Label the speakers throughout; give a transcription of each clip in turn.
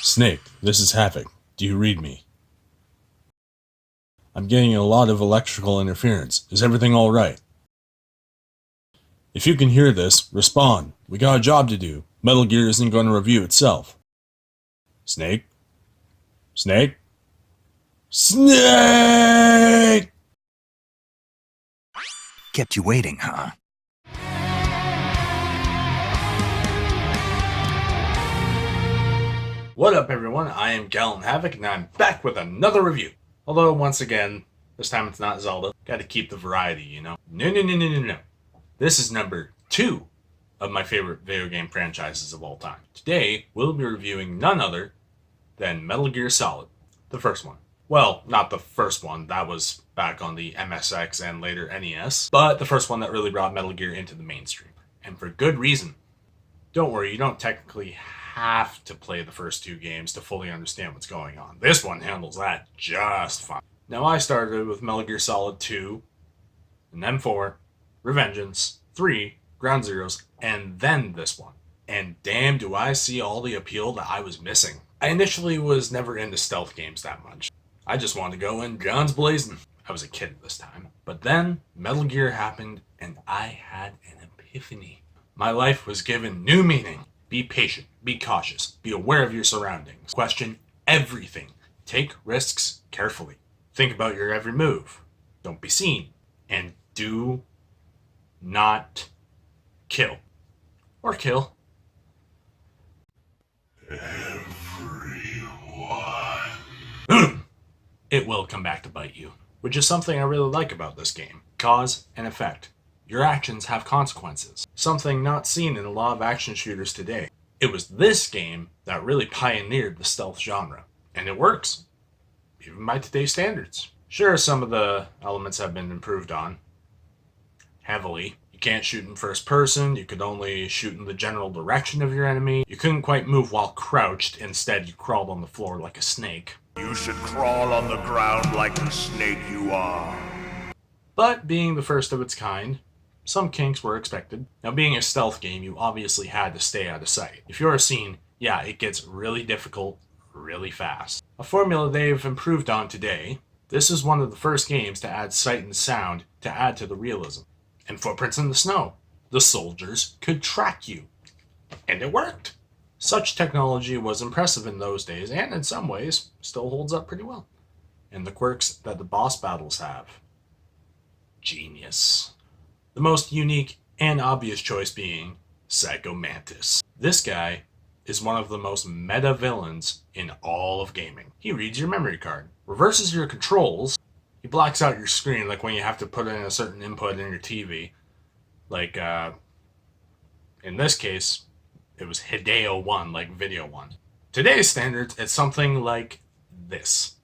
Speaker 1: Snake, this is Havoc. Do you read me? I'm getting a lot of electrical interference. Is everything alright? If you can hear this, respond. We got a job to do. Metal Gear isn't going to review itself. Snake? Snake? Snake!
Speaker 2: Kept you waiting, huh?
Speaker 1: What up, everyone? I am GallantHavoc, and I'm back with another review. Although, once again, this time it's not Zelda. Gotta keep the variety, you know? No. This is number 2 of my favorite video game franchises of all time. Today, we'll be reviewing none other than Metal Gear Solid, the first one. Well, not the first one, that was back on the MSX and later NES, but the first one that really brought Metal Gear into the mainstream. And for good reason. Don't worry, you don't technically have to play the first 2 games to fully understand what's going on. This one handles that just fine. Now, I started with Metal Gear Solid 2, and then 4, Revengeance, 3, Ground Zeroes, and then this one. And damn, do I see all the appeal that I was missing. I initially was never into stealth games that much. I just wanted to go in guns blazing. I was a kid at this time. But then Metal Gear happened, and I had an epiphany. My life was given new meaning. Be patient, be cautious, be aware of your surroundings, question everything, take risks carefully, think about your every move, don't be seen, and do not kill. Or kill. Everyone. It will come back to bite you, which is something I really like about this game. Cause and effect. Your actions have consequences, something not seen in a lot of action shooters today. It was this game that really pioneered the stealth genre, and it works, even by today's standards. Sure, some of the elements have been improved on, heavily. You can't shoot in first person, you could only shoot in the general direction of your enemy, you couldn't quite move while crouched, instead you crawled on the floor like a snake.
Speaker 3: You should crawl on the ground like the snake you are.
Speaker 1: But being the first of its kind, some kinks were expected. Now, being a stealth game, you obviously had to stay out of sight. If you're seen, yeah, it gets really difficult really fast. A formula they've improved on today. This is one of the first games to add sight and sound to add to the realism. And footprints in the snow. The soldiers could track you. And it worked. Such technology was impressive in those days, and in some ways, still holds up pretty well. And the quirks that the boss battles have. Genius. The most unique and obvious choice being Psycho Mantis. This guy is one of the most meta villains in all of gaming. He reads your memory card, reverses your controls, he blocks out your screen like when you have to put in a certain input in your TV. Like, in this case, it was Hideo 1, like Video 1. Today's standards, it's something like this.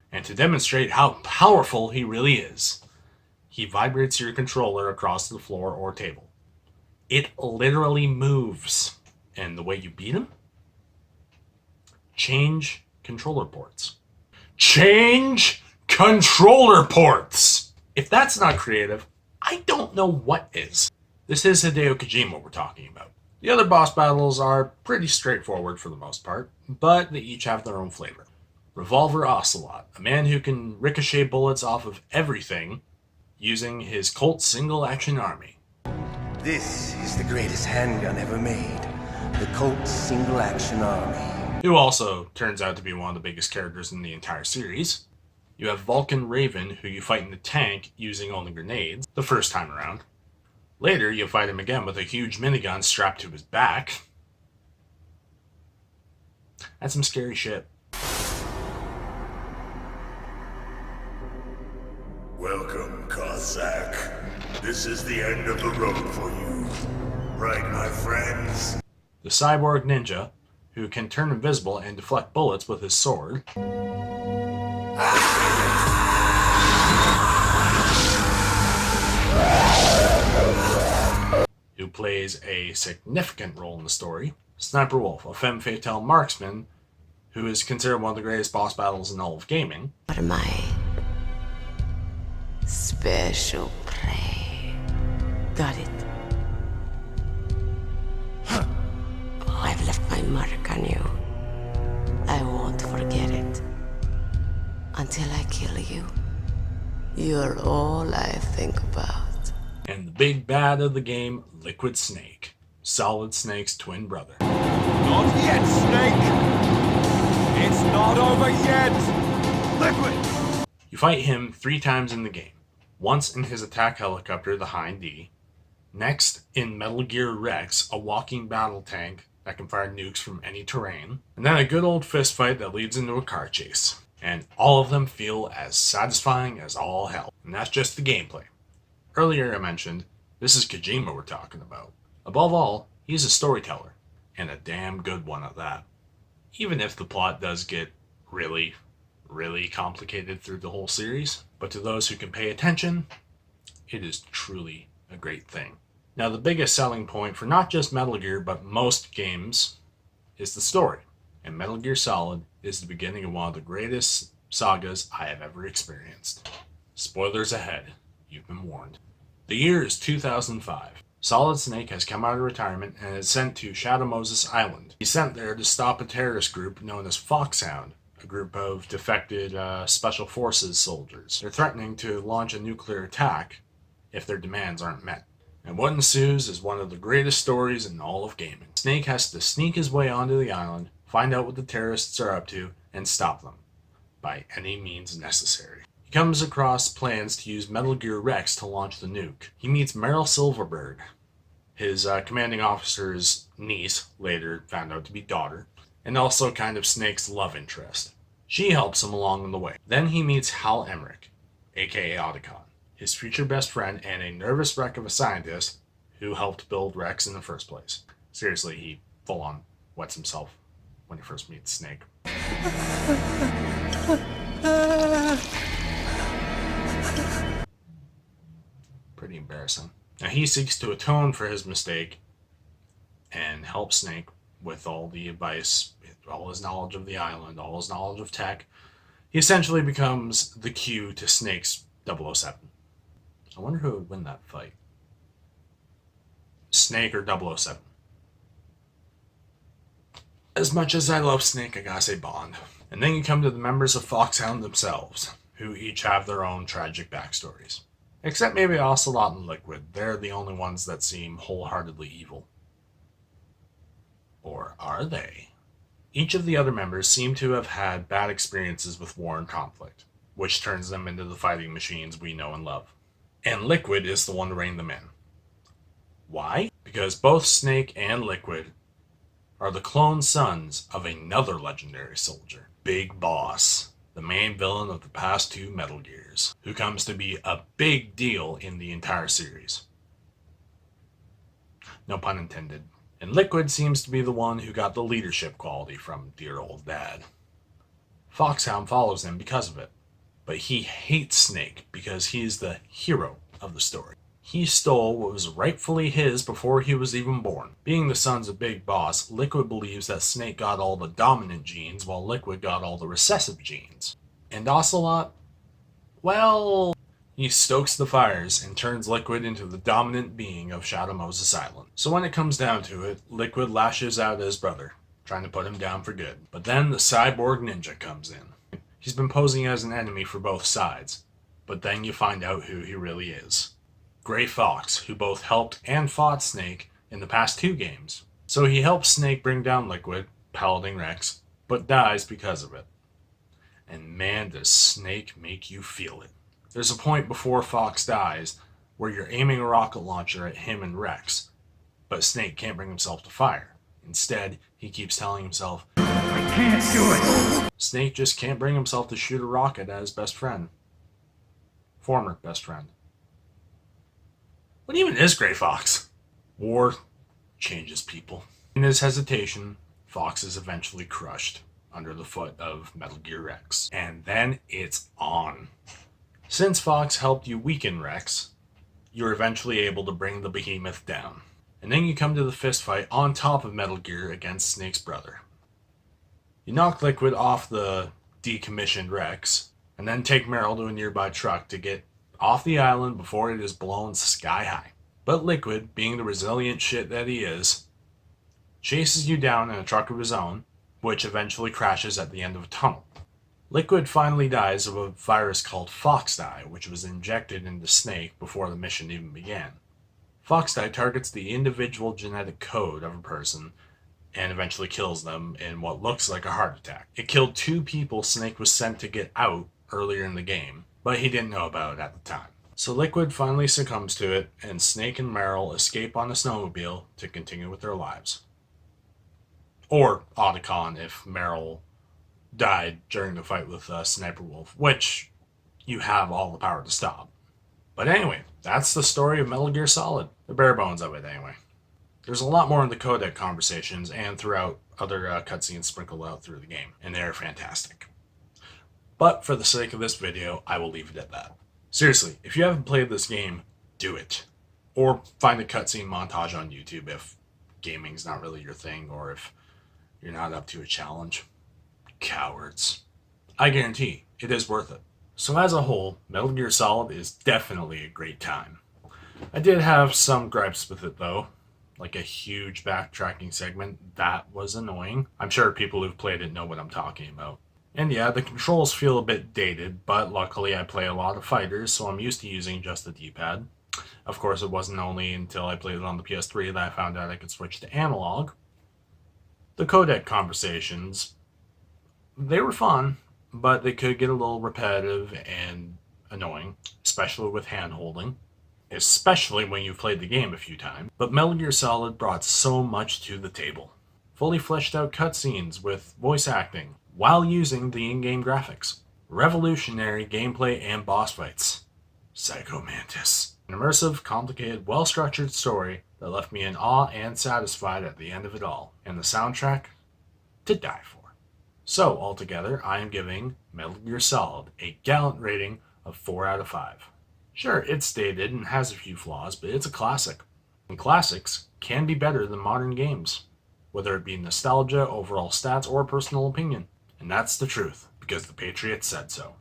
Speaker 1: And to demonstrate how powerful he really is, he vibrates your controller across the floor or table. It literally moves. And the way you beat him? Change controller ports. Change controller ports! If that's not creative, I don't know what is. This is Hideo Kojima we're talking about. The other boss battles are pretty straightforward for the most part, but they each have their own flavor. Revolver Ocelot, a man who can ricochet bullets off of everything using his Colt single-action army.
Speaker 4: This is the greatest handgun ever made, the Colt single-action army.
Speaker 1: Who also turns out to be one of the biggest characters in the entire series. You have Vulcan Raven, who you fight in the tank using only grenades, the first time around. Later, you fight him again with a huge minigun strapped to his back. That's some scary shit.
Speaker 3: Welcome, Cossack. This is the end of the road for you. Right, my friends?
Speaker 1: The cyborg ninja, who can turn invisible and deflect bullets with his sword. Who plays a significant role in the story. Sniper Wolf, a femme fatale marksman, who is considered one of the greatest boss battles in all of gaming.
Speaker 5: What am I? Special prey. Got it.
Speaker 2: I think about.
Speaker 1: And the big bad of the game, Liquid Snake. Solid Snake's twin brother.
Speaker 5: Not yet, Snake! It's not over yet! Liquid!
Speaker 1: You fight him 3 times in the game. Once in his attack helicopter, the Hind D. Next in Metal Gear Rex, a walking battle tank that can fire nukes from any terrain. And then a good old fist fight that leads into a car chase. And all of them feel as satisfying as all hell. And that's just the gameplay. Earlier I mentioned, this is Kojima we're talking about. Above all, he's a storyteller. And a damn good one at that. Even if the plot does get really, really complicated through the whole series. But to those who can pay attention, it is truly a great thing. Now the biggest selling point for not just Metal Gear, but most games, is the story. And Metal Gear Solid is the beginning of one of the greatest sagas I have ever experienced. Spoilers ahead, you've been warned. The year is 2005. Solid Snake has come out of retirement and is sent to Shadow Moses Island. He's sent there to stop a terrorist group known as Foxhound, a group of defected Special Forces soldiers. They're threatening to launch a nuclear attack if their demands aren't met. And what ensues is one of the greatest stories in all of gaming. Snake has to sneak his way onto the island, find out what the terrorists are up to, and stop them, by any means necessary. He comes across plans to use Metal Gear Rex to launch the nuke. He meets Meryl Silverberg, his commanding officer's niece, later found out to be daughter, and also kind of Snake's love interest. She helps him along the way. Then he meets Hal Emmerich, aka Otacon, his future best friend and a nervous wreck of a scientist who helped build Rex in the first place. Seriously, he full on wets himself when he first meets Snake. Pretty embarrassing. Now he seeks to atone for his mistake and help Snake with all the advice, all his knowledge of the island, all his knowledge of tech. He essentially becomes the Q to Snake's 007. I wonder who would win that fight. Snake or 007? As much as I love Snake, I gotta say Bond. And then you come to the members of Foxhound themselves, who each have their own tragic backstories. Except maybe Ocelot and Liquid. They're the only ones that seem wholeheartedly evil. Or are they? Each of the other members seem to have had bad experiences with war and conflict, which turns them into the fighting machines we know and love. And Liquid is the one to rein them in. Why? Because both Snake and Liquid are the clone sons of another legendary soldier, Big Boss, the main villain of the past 2 Metal Gears, who comes to be a big deal in the entire series. No pun intended. And Liquid seems to be the one who got the leadership quality from dear old dad. Foxhound follows him because of it, but he hates Snake because he's the hero of the story. He stole what was rightfully his before he was even born. Being the sons of Big Boss, Liquid believes that Snake got all the dominant genes while Liquid got all the recessive genes. And Ocelot? Well, he stokes the fires and turns Liquid into the dominant being of Shadow Moses Island. So when it comes down to it, Liquid lashes out at his brother, trying to put him down for good. But then the cyborg ninja comes in. He's been posing as an enemy for both sides, but then you find out who he really is. Gray Fox, who both helped and fought Snake in the past 2 games. So he helps Snake bring down Liquid, piloting Rex, but dies because of it. And man, does Snake make you feel it. There's a point before Fox dies where you're aiming a rocket launcher at him and Rex, but Snake can't bring himself to fire. Instead, he keeps telling himself, "I can't do it." Snake just can't bring himself to shoot a rocket at his best friend. Former best friend. What even is Gray Fox? War changes people. In his hesitation, Fox is eventually crushed under the foot of Metal Gear Rex. And then it's on. Since Fox helped you weaken Rex, you're eventually able to bring the behemoth down. And then you come to the fist fight on top of Metal Gear against Snake's brother. You knock Liquid off the decommissioned Rex, and then take Meryl to a nearby truck to get off the island before it is blown sky high. But Liquid, being the resilient shit that he is, chases you down in a truck of his own, which eventually crashes at the end of a tunnel. Liquid finally dies of a virus called Foxdie, which was injected into Snake before the mission even began. Foxdie targets the individual genetic code of a person and eventually kills them in what looks like a heart attack. It killed 2 people Snake was sent to get out earlier in the game, but he didn't know about it at the time. So Liquid finally succumbs to it, and Snake and Meryl escape on a snowmobile to continue with their lives. Or Otacon if Meryl died during the fight with Sniper Wolf, which you have all the power to stop. But anyway, that's the story of Metal Gear Solid. The bare bones of it, anyway. There's a lot more in the codec conversations and throughout other cutscenes sprinkled out through the game, and they're fantastic. But for the sake of this video, I will leave it at that. Seriously, if you haven't played this game, do it. Or find a cutscene montage on YouTube if gaming's not really your thing, or if you're not up to a challenge. Cowards. I guarantee it is worth it. So as a whole, Metal Gear Solid is definitely a great time. I did have some gripes with it though, like a huge backtracking segment. That was annoying. I'm sure people who've played it know what I'm talking about. And yeah, the controls feel a bit dated, but luckily I play a lot of fighters, so I'm used to using just the D-pad. Of course, it wasn't only until I played it on the PS3 that I found out I could switch to analog. The codec conversations, they were fun, but they could get a little repetitive and annoying, especially with hand-holding, especially when you've played the game a few times. But Metal Gear Solid brought so much to the table. Fully fleshed out cutscenes with voice acting, while using the in-game graphics. Revolutionary gameplay and boss fights. Psycho Mantis. An immersive, complicated, well-structured story that left me in awe and satisfied at the end of it all. And the soundtrack, to die for. So, altogether, I am giving Metal Gear Solid a Gallant rating of 4 out of 5. Sure, it's dated and has a few flaws, but it's a classic. And classics can be better than modern games, whether it be nostalgia, overall stats, or personal opinion. And that's the truth, because the Patriots said so.